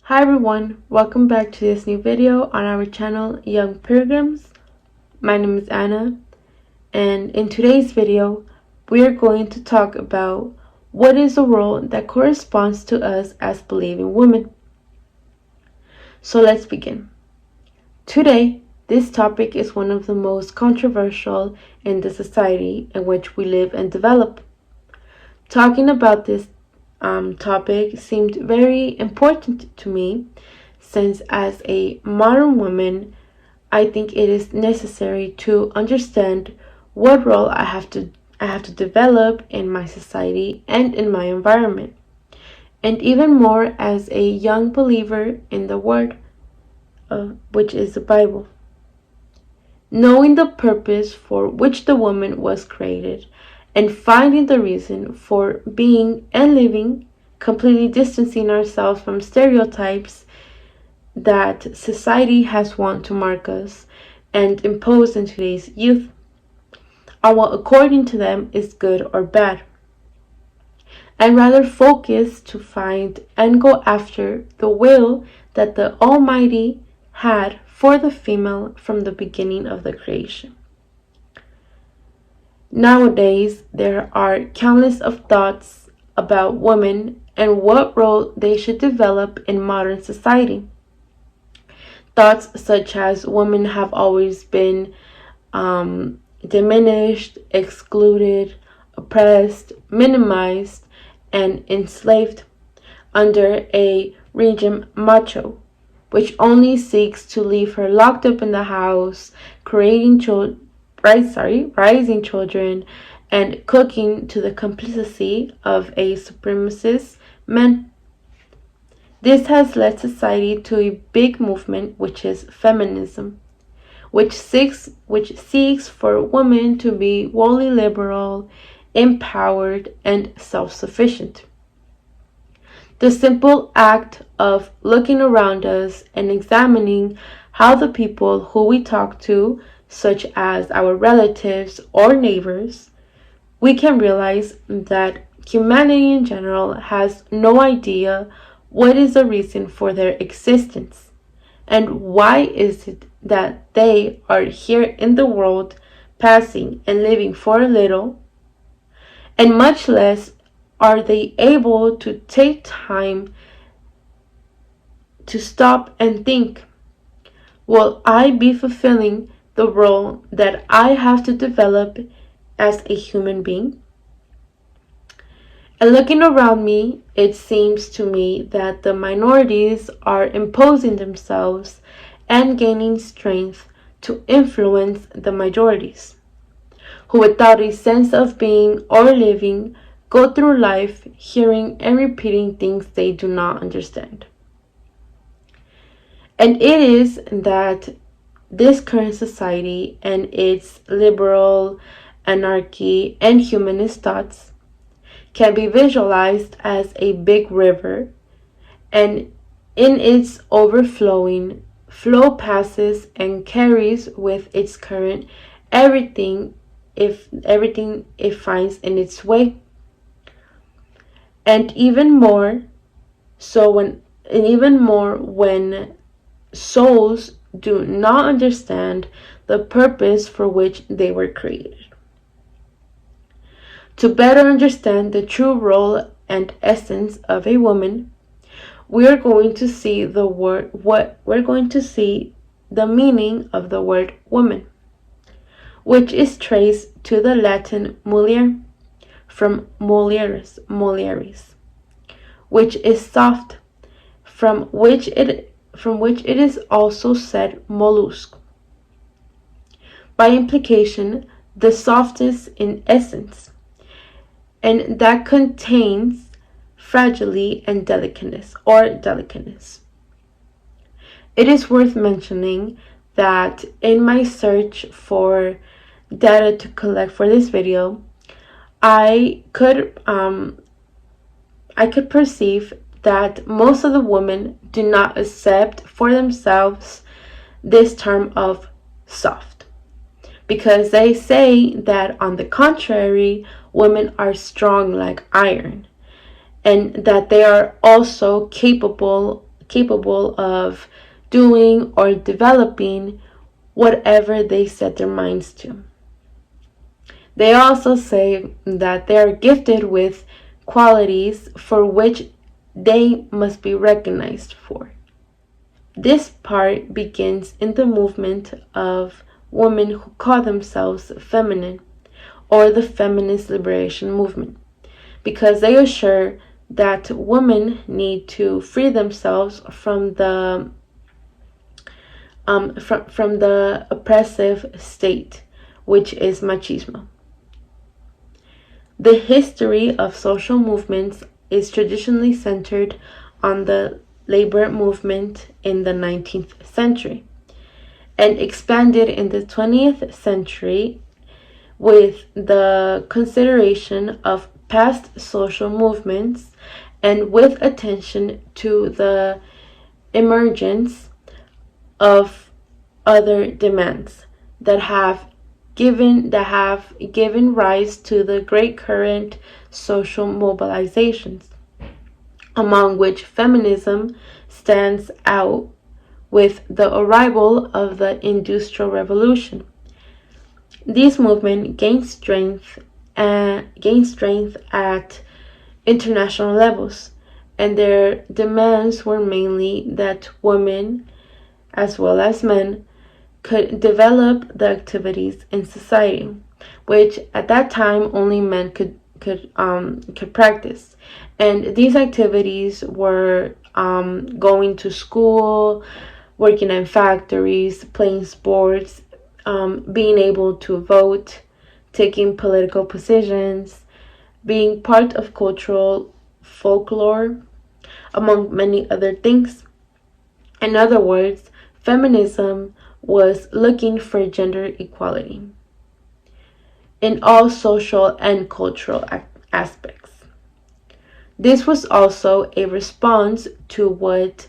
Hi everyone, welcome back to this new video on our channel Young Pilgrims. My name is Anna, and in today's video we are going to talk about what is the role that corresponds to us as believing women. So let's begin. Today, this topic is one of the most controversial in the society in which we live and develop. Talking about this topic seemed very important to me since, as a modern woman, I think it is necessary to understand what role I have to develop in my society and in my environment, and even more as a young believer in the Word, which is the Bible. Knowing the purpose for which the woman was created and finding the reason for being and living, completely distancing ourselves from stereotypes that society has wanted to mark us and impose in today's youth, on what according to them is good or bad, and rather focus to find and go after the will that the Almighty had for the female from the beginning of the creation. Nowadays, there are countless of thoughts about women and what role they should develop in modern society. Thoughts such as women have always been diminished, excluded, oppressed, minimized, and enslaved under a regime macho, which only seeks to leave her locked up in the house, raising children, and cooking to the complicity of a supremacist man. This has led society to a big movement, which is feminism, which seeks for women to be wholly liberal, empowered, and self-sufficient. The simple act of looking around us and examining how the people who we talk to, such as our relatives or neighbors, we can realize that humanity in general has no idea what is the reason for their existence, and why is it that they are here in the world, passing and living for a little, and much less are they able to take time to stop and think, will I be fulfilling the role that I have to develop as a human being? And looking around me, it seems to me that the minorities are imposing themselves and gaining strength to influence the majorities, who without a sense of being or living go through life hearing and repeating things they do not understand. And it is that this current society and its liberal, anarchy, and humanist thoughts can be visualized as a big river, and in its overflowing flow passes and carries with its current everything it finds in its way. And even more when souls do not understand the purpose for which they were created. To better understand the true role and essence of a woman, we are going to see the meaning of the word woman, which is traced to the Latin mulier, from mulieris, which is soft, from which it is also said mollusk. By implication, the softest in essence, and that contains fragility and delicateness. It is worth mentioning that in my search for data to collect for this video, I could perceive that most of the women do not accept for themselves this term of soft, because they say that on the contrary, women are strong like iron, and that they are also capable capable of doing or developing whatever they set their minds to. They also say that they are gifted with qualities for which they must be recognized for. This part begins in the movement of women who call themselves feminine, or the feminist liberation movement, because they assure that women need to free themselves from the oppressive state, which is machismo. The history of social movements is traditionally centered on the labor movement in the 19th century and expanded in the 20th century with the consideration of past social movements and with attention to the emergence of other demands that have given rise to the great current social mobilizations, among which feminism stands out with the arrival of the Industrial Revolution. These movements gained strength at international levels, and their demands were mainly that women, as well as men, could develop the activities in society, which at that time only men could practice. And these activities were going to school, working in factories, playing sports, being able to vote, taking political positions, being part of cultural folklore, among many other things. In other words, feminism was looking for gender equality in all social and cultural aspects. This was also a response to what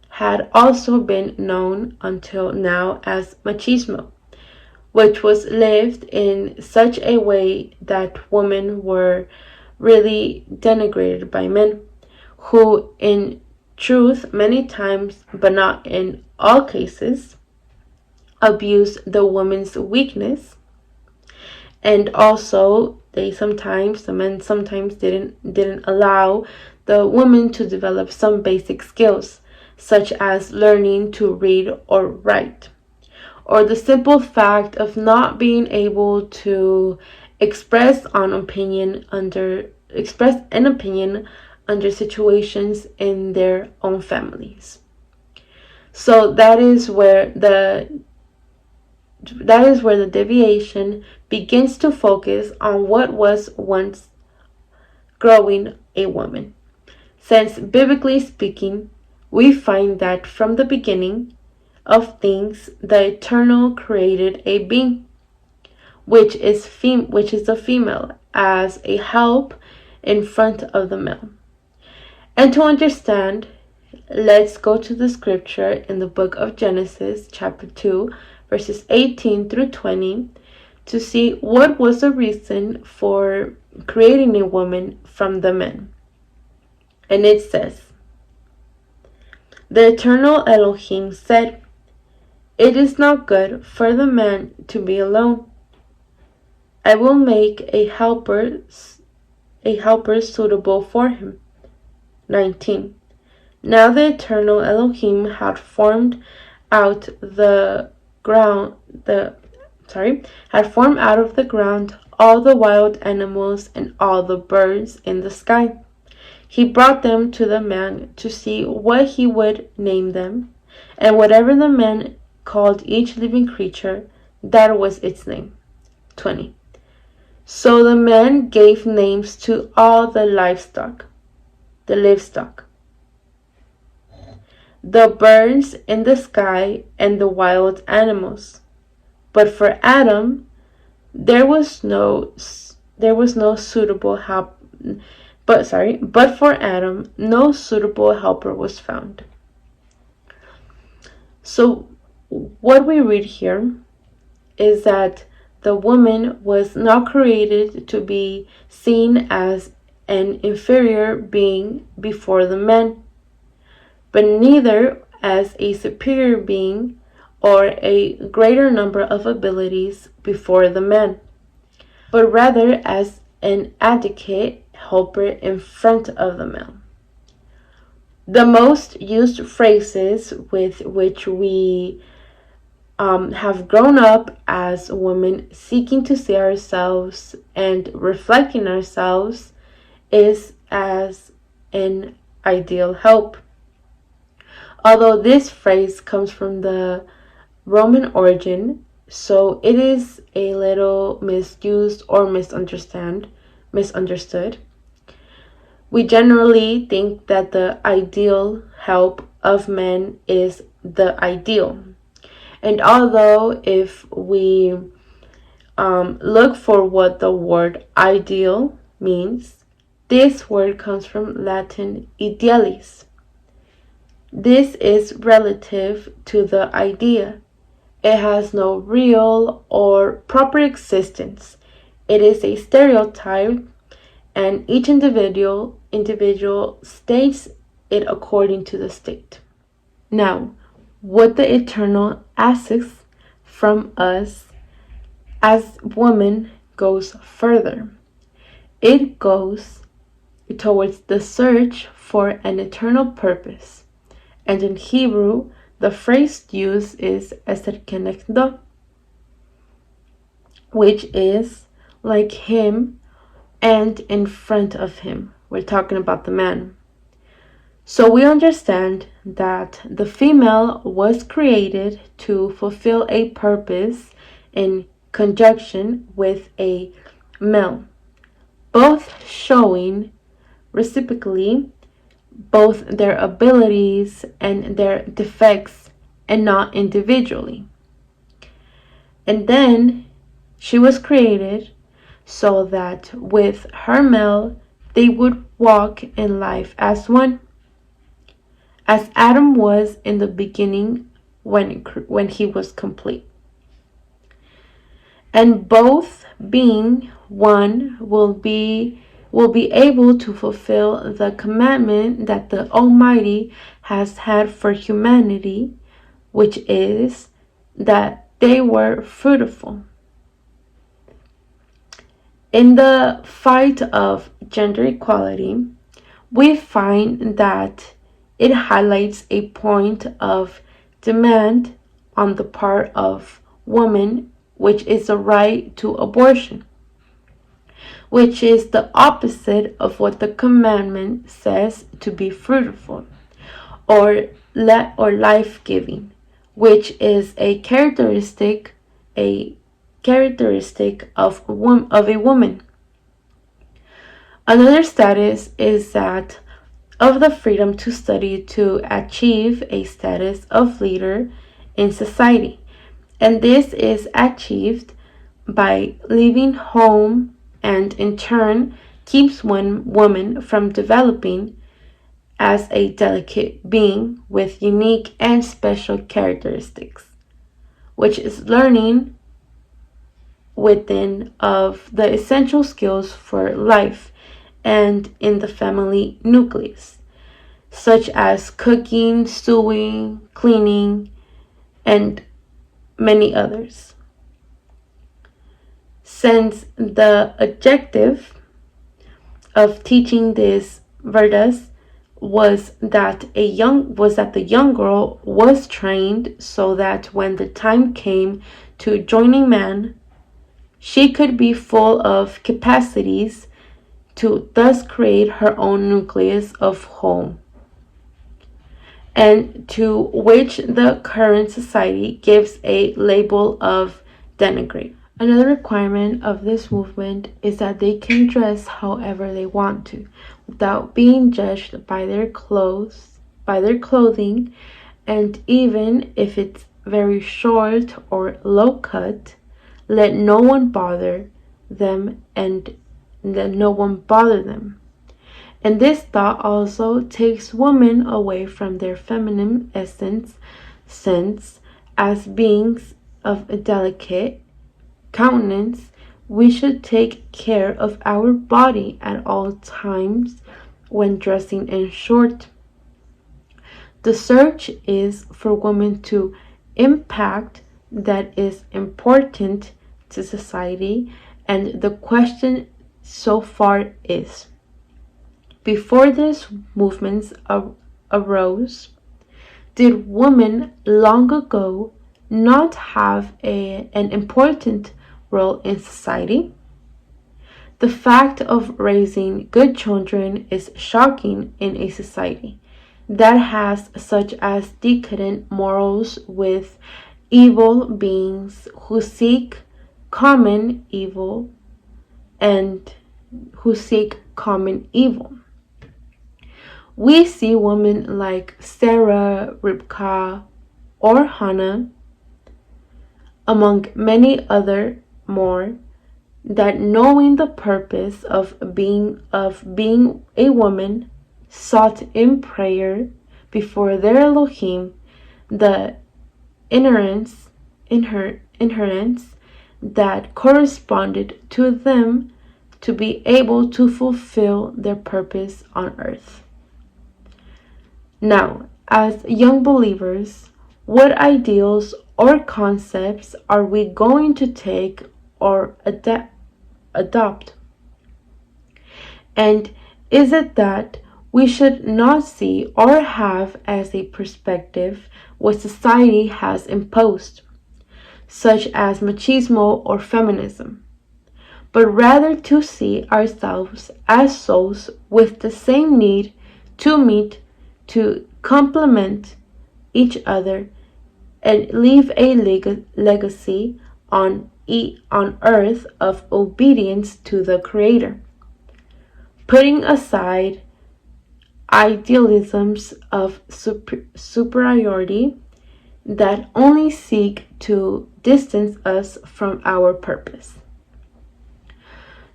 had also been known until now as machismo, which was lived in such a way that women were really denigrated by men, who in truth many times, but not in all cases, abused the woman's weakness. And also the men sometimes didn't allow the woman to develop some basic skills, such as learning to read or write, or the simple fact of not being able to express an opinion under situations in their own families. So that is where the deviation begins to focus on what was once growing a woman. Since biblically speaking, we find that from the beginning of things, the Eternal created a being, which is a female, as a help in front of the male. And to understand, let's go to the scripture in the book of Genesis, chapter 2, verses 18 through 20, to see what was the reason for creating a woman from the men. And it says, "The Eternal Elohim said, 'It is not good for the man to be alone. I will make a helper suitable for him.'" 19. Now the Eternal Elohim had formed out of the ground all the wild animals and all the birds in the sky. He brought them to the man to see what he would name them, and whatever the man called each living creature, that was its name. 20. So the man gave names to all the livestock, the birds in the sky, and the wild animals. But for Adam, there was no suitable help. But for Adam, no suitable helper was found. So what we read here is that the woman was not created to be seen as an inferior being before the men, but neither as a superior being or a greater number of abilities before the man, but rather as an advocate helper in front of the male. The most used phrases with which we have grown up as women seeking to see ourselves and reflecting ourselves is as an ideal help. Although this phrase comes from the Roman origin, so it is a little misused or misunderstood. We generally think that the ideal help of men is the ideal. And although if we look for what the word ideal means, this word comes from Latin idealis. This is relative to the idea. It has no real or proper existence. It is a stereotype, and each individual states it according to the state. Now, what the Eternal asks from us as women goes further. It goes towards the search for an eternal purpose. And in Hebrew, the phrase used is eser kenegdo, which is like him and in front of him. We're talking about the man. So we understand that the female was created to fulfill a purpose in conjunction with a male, both showing reciprocally both their abilities and their defects and not individually. And then she was created so that with her male they would walk in life as one, as Adam was in the beginning when he was complete. And both being one will be able to fulfill the commandment that the Almighty has had for humanity, which is that they were fruitful. In the fight of gender equality, we find that it highlights a point of demand on the part of women, which is the right to abortion, which is the opposite of what the commandment says to be fruitful or life-giving, which is a characteristic of a woman. Another status is that of the freedom to study to achieve a status of leader in society. And this is achieved by leaving home and in turn keeps one woman from developing as a delicate being with unique and special characteristics, which is learning within of the essential skills for life and in the family nucleus, such as cooking, sewing, cleaning, and many others. Since the objective of teaching this Vedas was that the young girl was trained so that when the time came to joining man, she could be full of capacities to thus create her own nucleus of home, and to which the current society gives a label of denigrate. Another requirement of this movement is that they can dress however they want to, without being judged by their clothing, and even if it's very short or low cut, let no one bother them and let no one bother them. And this thought also takes women away from their feminine essence, since as beings of a delicate countenance, we should take care of our body at all times when dressing in short. The search is for women to impact that is important to society, and the question so far is, before these movements arose, did women long ago not have an important role in society? The fact of raising good children is shocking in a society that has such as decadent morals with evil beings who seek common evil and who seek common evil. We see women like Sarah, Ribka, or Hannah, among many other more, that knowing the purpose of being a woman, sought in prayer before their Elohim the inherence that corresponded to them to be able to fulfill their purpose on earth. Now, as young believers, what ideals or concepts are we going to take or adopt? And is it that we should not see or have as a perspective what society has imposed, such as machismo or feminism, but rather to see ourselves as souls with the same need to meet, to complement each other, and leave a legacy on earth of obedience to the Creator, putting aside idealisms of superiority that only seek to distance us from our purpose.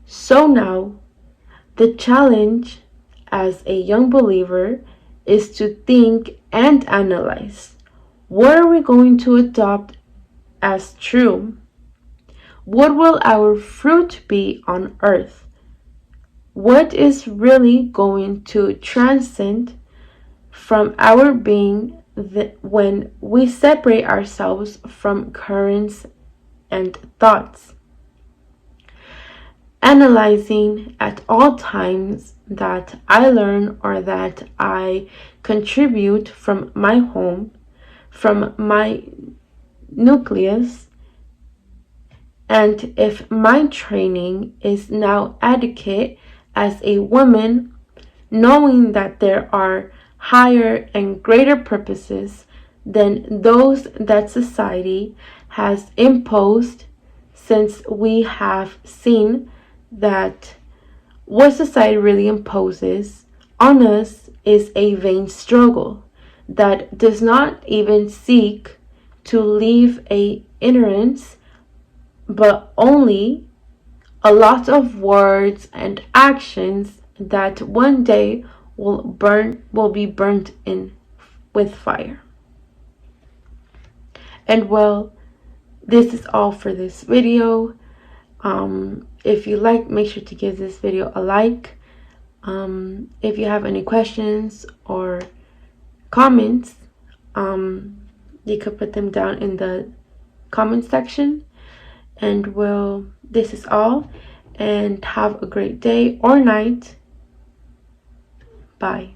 So now, the challenge as a young believer is to think and analyze. What are we going to adopt as true? What will our fruit be on earth? What is really going to transcend from our being when we separate ourselves from currents and thoughts? Analyzing at all times that I learn or that I contribute from my home, from my nucleus, and if my training is now adequate as a woman, knowing that there are higher and greater purposes than those that society has imposed, since we have seen that what society really imposes on us is a vain struggle that does not even seek to leave a ignorance, but only a lot of words and actions that one day will be burnt in with fire. And well, this is all for this video. If you like, make sure to give this video a like. If you have any questions or comments, you could put them down in the comment section. And well, this is all, and have a great day or night. Bye.